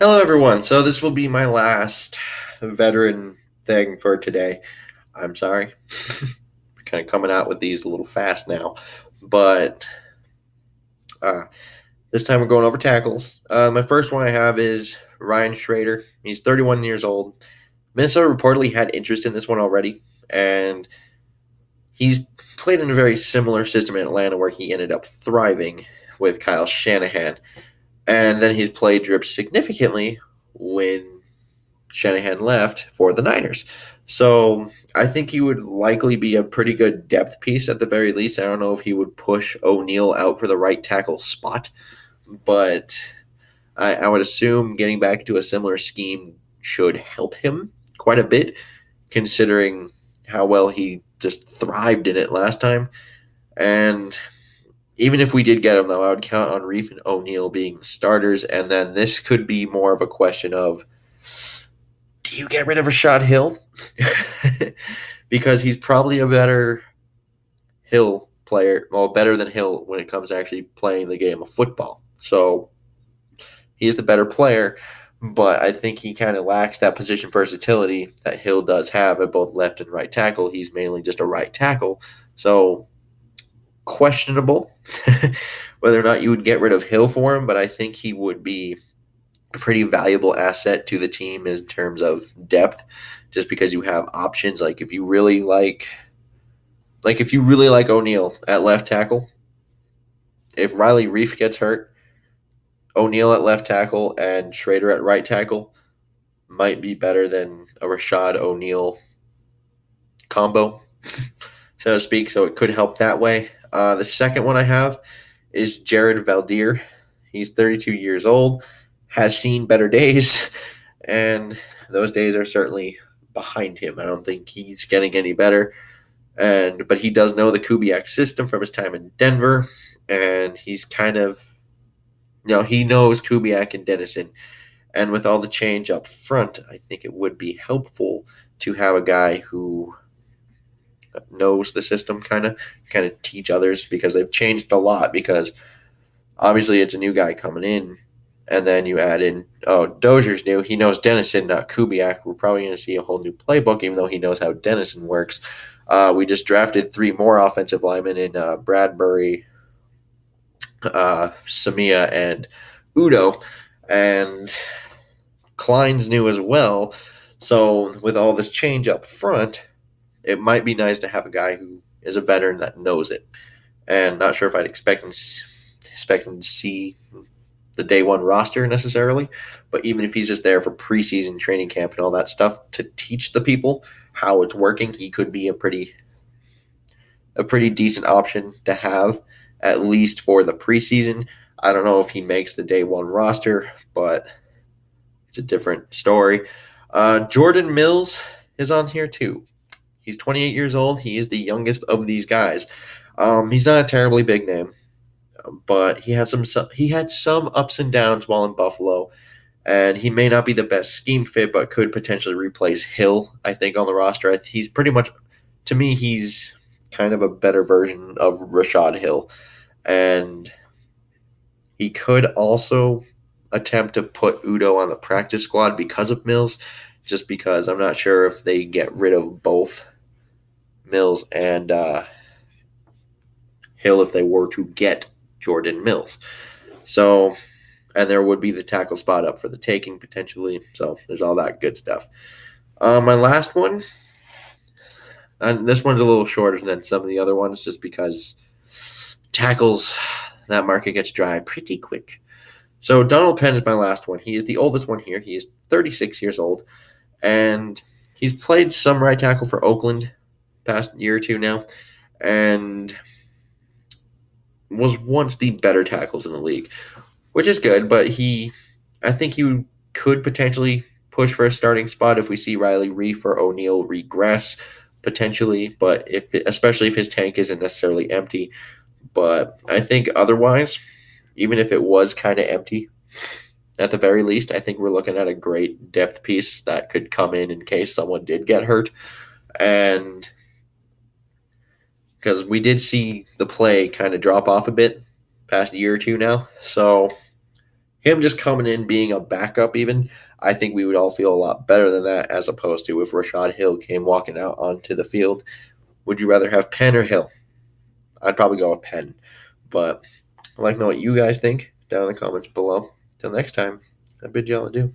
Hello, everyone. So this will be my last veteran thing for today. I'm sorry, kind of coming out with these a little fast now, but uh, this time we're going over tackles. My first one I have is Ryan Schrader. He's 31 years old. Minnesota reportedly had interest in this one already, and he's played in a very similar system in Atlanta where he ended up thriving with Kyle Shanahan, and then he's played drip significantly when Shanahan left for the Niners. So I think he would likely be a pretty good depth piece at the very least. I don't know if he would push O'Neal out for the right tackle spot, but I would assume getting back to a similar scheme should help him quite a bit, considering how well he just thrived in it last time. And even if we did get him, though, I would count on Reef and O'Neal being starters, and then this could be more of a question of do you get rid of Rashad Hill? Because he's probably a better Hill player, well, better than Hill when it comes to actually playing the game of football. So he's the better player, but I think he kind of lacks that position versatility that Hill does have at both left and right tackle. He's mainly just a right tackle. So questionable whether or not you would get rid of Hill for him, but I think he would be a pretty valuable asset to the team in terms of depth, just because you have options. If you really like O'Neal at left tackle, if Riley Reef gets hurt, O'Neal at left tackle and Schrader at right tackle might be better than a Rashad O'Neal combo, so to speak. So it could help that way. The second one I have is Jared Valdir. He's 32 years old, has seen better days, and those days are certainly behind him. I don't think he's getting any better, but he does know the Kubiak system from his time in Denver, and he's kind of he knows Kubiak and Dennison, and with all the change up front, I think it would be helpful to have a guy who knows the system kind of teach others, because they've changed a lot. Because obviously it's a new guy coming in, and then you add in, Dozier's new. He knows Dennison, not Kubiak. We're probably going to see a whole new playbook, even though he knows how Dennison works. We just drafted three more offensive linemen in Bradbury, Samia, and Udo, and Klein's new as well. So with all this change up front, it might be nice to have a guy who is a veteran that knows it. And not sure if I'd expect him to see the day one roster necessarily, but even if he's just there for preseason training camp and all that stuff to teach the people how it's working, he could be a pretty decent option to have, at least for the preseason. I don't know if he makes the day one roster, but it's a different story. Jordan Mills is on here too. He's 28 years old. He is the youngest of these guys. He's not a terribly big name, but he had some ups and downs while in Buffalo, and he may not be the best scheme fit, but could potentially replace Hill. I think on the roster, he's pretty much, to me, he's kind of a better version of Rashad Hill, and he could also attempt to put Udo on the practice squad because of Mills, just because I'm not sure if they get rid of both Mills and Hill if they were to get Jordan Mills. So, and there would be the tackle spot up for the taking potentially. So there's all that good stuff. My last one, and this one's a little shorter than some of the other ones, just because tackles, that market gets dry pretty quick. So Donald Penn is my last one. He is the oldest one here. He is 36 years old, and he's played some right tackle for Oakland past year or two now, and was once the better tackles in the league, which is good. But I think he could potentially push for a starting spot if we see Riley Reef or O'Neal regress potentially, but especially if his tank isn't necessarily empty. But I think otherwise, even if it was kind of empty, at the very least, I think we're looking at a great depth piece that could come in case someone did get hurt. And because we did see the play kind of drop off a bit past year or two now. So Him just coming in being a backup, even, I think we would all feel a lot better than that as opposed to if Rashad Hill came walking out onto the field. Would you rather have Penn or Hill? I'd probably go with Penn. But I'd like to know what you guys think down in the comments below. Till next time, I bid y'all adieu.